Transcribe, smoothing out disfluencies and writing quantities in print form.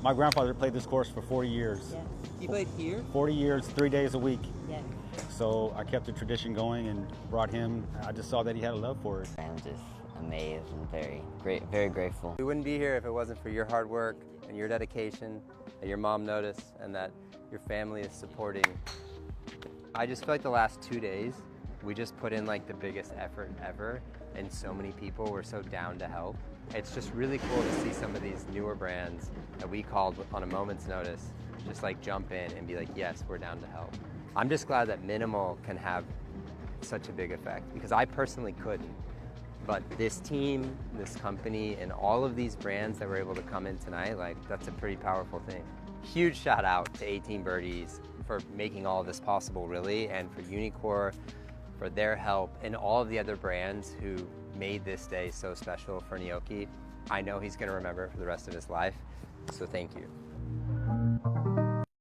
My grandfather played this course for 40 years. Yeah. He played here? 40 years, 3 days a week. Yeah. So I kept the tradition going and brought him. I just saw that he had a love for it. I'm just amazed and very grateful. We wouldn't be here if it wasn't for your hard work and your dedication, that your mom noticed, and that your family is supporting. I just feel like the last 2 days, we just put in like the biggest effort ever, and so many people were so down to help. It's just really cool to see some of these newer brands that we called on a moment's notice, just like jump in and be like, yes, we're down to help. I'm just glad that Minimal can have such a big effect, because I personally couldn't. But this team, this company, and all of these brands that were able to come in tonight, like, that's a pretty powerful thing. Huge shout out to 18 Birdies for making all of this possible, really, and for Unicor for their help, and all of the other brands who made this day so special for Nyoki. I know he's gonna remember it for the rest of his life, so thank you.